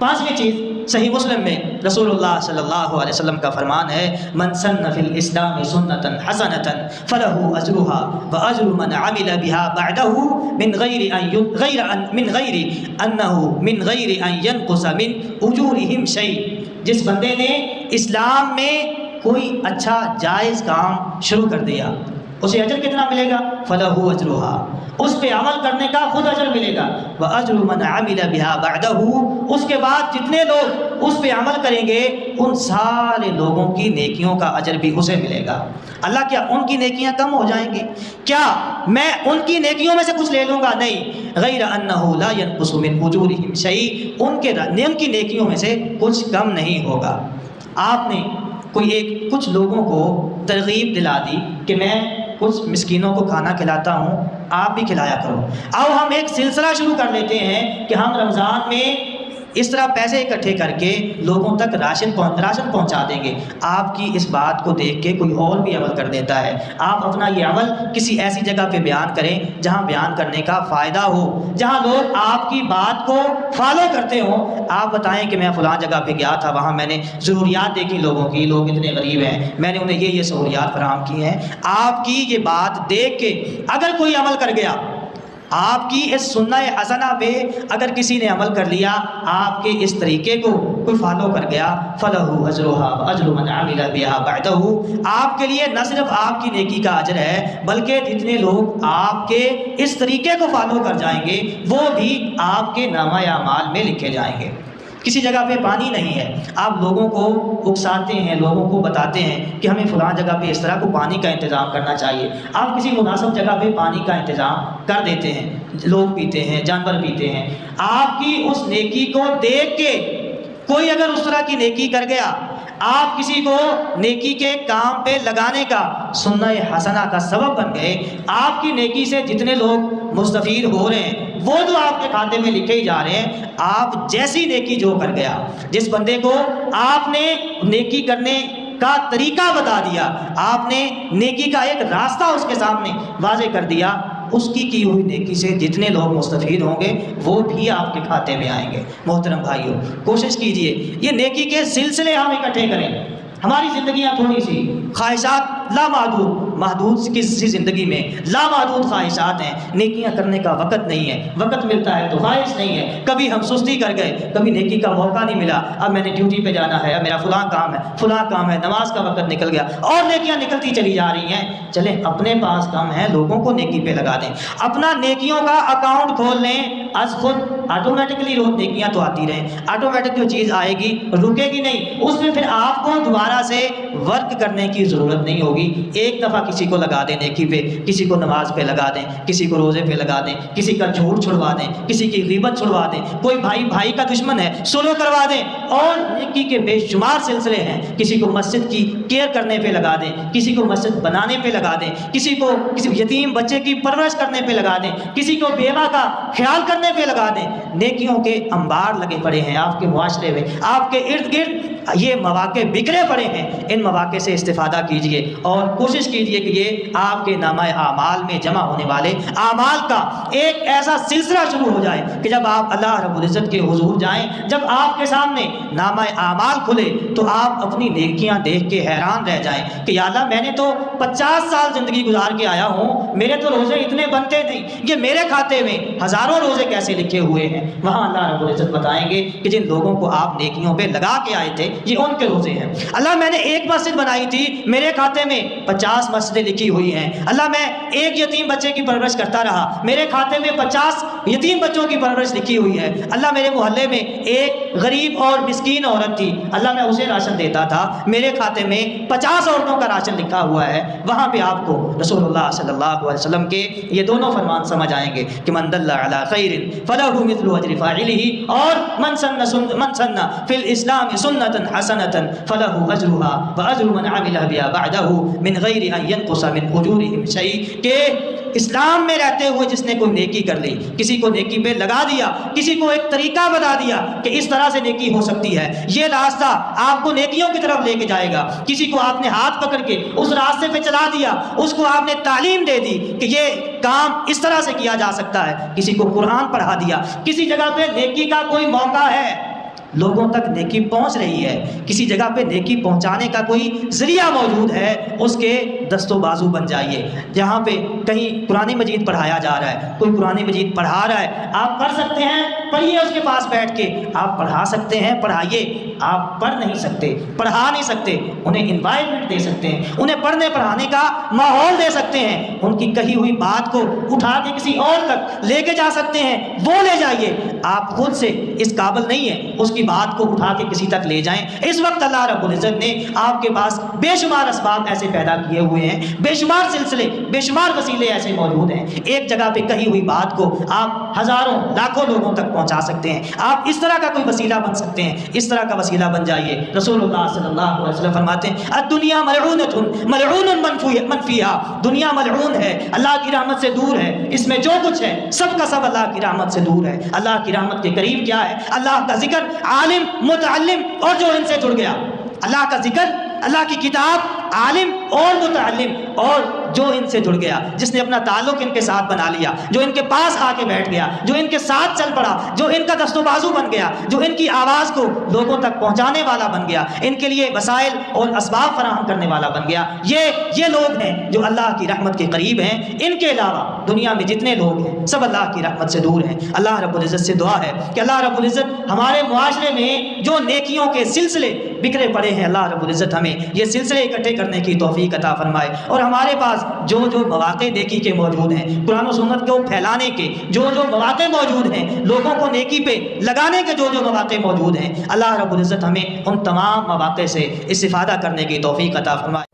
5ویں چیز صحیح مسلم میں رسول اللہ صلی اللہ علیہ وسلم کا فرمان ہے، من سن فی الاسلام سنتا حسنتا فلہ اجرها واجر من عمل بها بعده من غیر ان ينقص من اجورهم شیء۔ جس بندے نے اسلام میں کوئی اچھا جائز کام شروع کر دیا، اسے اجر کتنا ملے گا؟ فلہ اجرها، اس پہ عمل کرنے کا خود اجر ملے گا، وَأَجْرُ مَنْ عَمِلَ بِهَا بَعْدَهُ، اس کے بعد جتنے لوگ اس پہ عمل کریں گے ان سارے لوگوں کی نیکیوں کا اجر بھی اسے ملے گا۔ اللہ کیا ان کی نیکیاں کم ہو جائیں گی؟ کیا میں ان کی نیکیوں میں سے کچھ لے لوں گا؟ نہیں، غیر انہ لا ينقص من اجورہم شیء، ان کی نیکیوں میں سے کچھ کم نہیں ہوگا۔ آپ نے کچھ لوگوں کو ترغیب دلا دی کہ میں کچھ مسکینوں کو کھانا کھلاتا ہوں، آپ بھی کھلایا کرو۔ آؤ ہم ایک سلسلہ شروع کر لیتے ہیں کہ ہم رمضان میں اس طرح پیسے اکٹھے کر کے لوگوں تک راشن پہنچا دیں گے۔ آپ کی اس بات کو دیکھ کے کوئی اور بھی عمل کر دیتا ہے۔ آپ اپنا یہ عمل کسی ایسی جگہ پہ بیان کریں جہاں بیان کرنے کا فائدہ ہو، جہاں لوگ آپ کی بات کو فالو کرتے ہوں۔ آپ بتائیں کہ میں فلاں جگہ پہ گیا تھا، وہاں میں نے ضروریات دیکھی لوگوں کی، لوگ اتنے غریب ہیں، میں نے انہیں یہ سہولیات فراہم کی ہیں۔ آپ کی یہ بات دیکھ کے اگر کوئی عمل کر گیا، آپ کی اس سنہ حسنہ پہ اگر کسی نے عمل کر لیا، آپ کے اس طریقے کو کوئی فالو کر گیا، فَلَهُ أَجْرُهَا وَأَجْرُ مَنْ عَمِلَ بِهَا بَعْدَهُ، آپ کے لیے نہ صرف آپ کی نیکی کا اجر ہے بلکہ جتنے لوگ آپ کے اس طریقے کو فالو کر جائیں گے وہ بھی آپ کے نامہ اعمال میں لکھے جائیں گے۔ کسی جگہ پہ پانی نہیں ہے، آپ لوگوں کو اکساتے ہیں، لوگوں کو بتاتے ہیں کہ ہمیں فلاں جگہ پہ اس طرح کو پانی کا انتظام کرنا چاہیے۔ آپ کسی مناسب جگہ پہ پانی کا انتظام کر دیتے ہیں، لوگ پیتے ہیں، جانور پیتے ہیں۔ آپ کی اس نیکی کو دیکھ کے کوئی اگر اس طرح کی نیکی کر گیا، آپ کسی کو نیکی کے کام پہ لگانے کا سنہ حسنہ کا سبب بن گئے، آپ کی نیکی سے جتنے لوگ مستفید ہو رہے ہیں وہ جو آپ کے کھاتے میں لکھے ہی جا رہے ہیں۔ آپ جیسی نیکی جو کر گیا، جس بندے کو آپ نے نیکی کرنے کا طریقہ بتا دیا، آپ نے نیکی کا ایک راستہ اس کے سامنے واضح کر دیا، اس کی ہوئی نیکی سے جتنے لوگ مستفید ہوں گے وہ بھی آپ کے کھاتے میں آئیں گے۔ محترم بھائیوں، کوشش کیجئے یہ نیکی کے سلسلے ہم اکٹھے کریں۔ ہماری زندگیاں تھوڑی سی، خواہشات محدود کسی زندگی میں لامحدود خواہشات ہیں، نیکیاں کرنے کا وقت نہیں ہے، وقت ملتا ہے تو خواہش نہیں ہے، کبھی ہم سستی کر گئے، کبھی نیکی کا موقع نہیں ملا، اب میں نے ڈیوٹی پہ جانا ہے، اب میرا فلاں کام ہے، نماز کا وقت نکل گیا اور نیکیاں نکلتی چلی جا رہی ہیں۔ چلیں اپنے پاس کم ہے، لوگوں کو نیکی پہ لگا دیں، اپنا نیکیوں کا اکاؤنٹ کھول لیں، از خود آٹومیٹکلی روز نیکیاں تو آتی رہیں، آٹومیٹک جو چیز آئے گی رکے گی نہیں، اس میں پھر آپ کو دوبارہ سے ورک کرنے کی ضرورت نہیں ہوگی۔ ایک دفعہ کسی کو لگا دیں نیکی پہ، کسی کو نماز پہ لگا دیں، کسی کو روزے پہ لگا دیں، کسی کا جھوٹ چھڑوا دیں، کسی کی غیبت چھڑوا دیں، کوئی بھائی کا دشمن ہے سلو کروا دیں، اور نیکی کے بے شمار سلسلے ہیں۔ کسی کو مسجد کی کیئر کرنے پہ لگا دیں، کسی کو مسجد بنانے پہ لگا دیں، کسی یتیم بچے کی پرورش کرنے پہ لگا دیں، کسی کو بیوہ کا خیال کرنے پہ لگا دیں۔ نیکیوں کے انبار لگے پڑے ہیں آپ کے معاشرے میں، آپ کے ارد گرد یہ مواقع بکھرے پڑے ہیں، ان مواقع سے استفادہ کیجئے اور کوشش کیجئے کہ یہ آپ کے نامہ اعمال میں جمع ہونے والے اعمال کا ایک ایسا سلسلہ شروع ہو جائے کہ جب آپ اللہ رب العزت کے حضور جائیں، جب آپ کے سامنے نامہ اعمال کھلے تو آپ اپنی نیکیاں دیکھ کے حیران رہ جائیں کہ یا اللہ میں نے تو 50 سال زندگی گزار کے آیا ہوں، میرے تو روزے اتنے بنتے نہیں، یہ میرے کھاتے میں ہزاروں روزے کیسے لکھے ہوئے ہیں۔ وہاں اللہ رب العزت بتائیں گے کہ جن لوگوں کو آپ نیکیوں پہ لگا کے آئے تھے یہ ان کے روزے ہیں۔ اللہ میں نے ایک مسجد بنائی تھی، میرے کھاتے میں 50 مسجدیں لکھی ہوئی ہیں۔ اللہ میں ایک یتیم بچے کی پرورش کرتا رہا، میرے کھاتے میں 50 یتیم بچوں کی پرورش لکھی ہوئی ہے۔ اللہ میرے محلے میں ایک غریب اور مسکین عورت تھی، اللہ میں اسے راشن دیتا تھا، میرے کھاتے میں 50 عورتوں کا راشن لکھا ہوا ہے۔ وہاں پہ آپ کو رسول اللہ صلی اللہ علیہ وسلم کے یہ دونوں فرمان سمجھ آئیں گے کہ من دل علی خیر فلہ مثل اجر فاعلہ، اور من سن فی الاسلام سنۃ حسنۃ فلہ اجرها واجر من عمل بها بعدہ من غیر ان ينقص من اجورهم شیء، کہ اسلام میں رہتے ہوئے جس نے کوئی نیکی کر لی، کسی کو نیکی پہ لگا دیا، کسی کو ایک طریقہ بتا دیا کہ اس طرح سے نیکی ہو سکتی ہے، یہ راستہ آپ کو نیکیوں کی طرف لے کے جائے گا، کسی کو آپ نے ہاتھ پکڑ کے اس راستے پہ چلا دیا، اس کو آپ نے تعلیم دے دی کہ یہ کام اس طرح سے کیا جا سکتا ہے، کسی کو قرآن پڑھا دیا، کسی جگہ پہ نیکی کا کوئی موقع ہے، لوگوں تک نیکی پہنچ رہی ہے، کسی جگہ پہ نیکی پہنچانے کا کوئی ذریعہ موجود ہے، اس کے دست و بازو بن جائیے۔ جہاں پہ کہیں قرآن مجید پڑھایا جا رہا ہے، کوئی قرآن مجید پڑھا رہا ہے، آپ پڑھ سکتے ہیں، پڑھیے اس کے پاس بیٹھ کے۔ آپ پڑھا سکتے ہیں، پڑھائیے۔ آپ پڑھ نہیں سکتے، پڑھا نہیں سکتے، انہیں انوائرمنٹ دے سکتے ہیں، انہیں پڑھنے پڑھانے کا ماحول دے سکتے ہیں، ان کی کہی ہوئی بات کو اٹھا کے کسی اور تک لے کے جا سکتے ہیں، وہ لے جائیے۔ آپ خود سے اس قابل نہیں ہیں اس کی بات کو اٹھا کے کسی تک لے جائیں۔ اس وقت اللہ رب العزت نے آپ کے پاس بے شمار اسباب ایسے پیدا کیے ہوئے ہیں، بے شمار سلسلے، بے شمار وسیلے ایسے موجود ہیں۔ ایک جگہ پہ کہی ہوئی بات کو آپ ہزاروں لاکھوں لوگوں تک پہنچا سکتے ہیں۔ آپ اس طرح کا کوئی وسیلہ بن سکتے ہیں، اس طرح کا وسیلہ بن جائیے۔ رسول اللہ صلی اللہ علیہ وسلم فرماتے ہیں الدنیا ملعونۃ ملعون من فیہا، دنیا ملعون ہے، اللہ کی رحمت سے دور ہے، اس میں جو کچھ ہے سب کا سب اللہ کی رحمت سے دور ہے۔ اللہ کی رحمت کے قریب کیا ہے؟ اللہ کا ذکر، عالم، متعلم اور جو ان سے جڑ گیا۔ اللہ کا ذکر، اللہ کی کتاب، عالم اور متعلم اور جو ان سے جڑ گیا، جس نے اپنا تعلق ان کے ساتھ بنا لیا، جو ان کے پاس آ کے بیٹھ گیا، جو ان کے ساتھ چل پڑا، جو ان کا دست و بازو بن گیا، جو ان کی آواز کو لوگوں تک پہنچانے والا بن گیا، ان کے لیے وسائل اور اسباب فراہم کرنے والا بن گیا۔ یہ لوگ ہیں جو اللہ کی رحمت کے قریب ہیں۔ ان کے علاوہ دنیا میں جتنے لوگ ہیں سب اللہ کی رحمت سے دور ہیں۔ اللہ رب العزت سے دعا ہے کہ اللہ رب العزت ہمارے معاشرے میں جو نیکیوں کے سلسلے بکھرے پڑے ہیں، اللہ رب العزت ہمیں یہ سلسلے اکٹھے کرنے کی توفیق عطا فرمائے، اور ہمارے پاس جو مواقع نیکی کے موجود ہیں، قرآن و سنت کو پھیلانے کے جو مواقع موجود ہیں، لوگوں کو نیکی پہ لگانے کے جو مواقع موجود ہیں، اللہ رب العزت ہمیں ان تمام مواقع سے استفادہ کرنے کی توفیق عطا فرمائے۔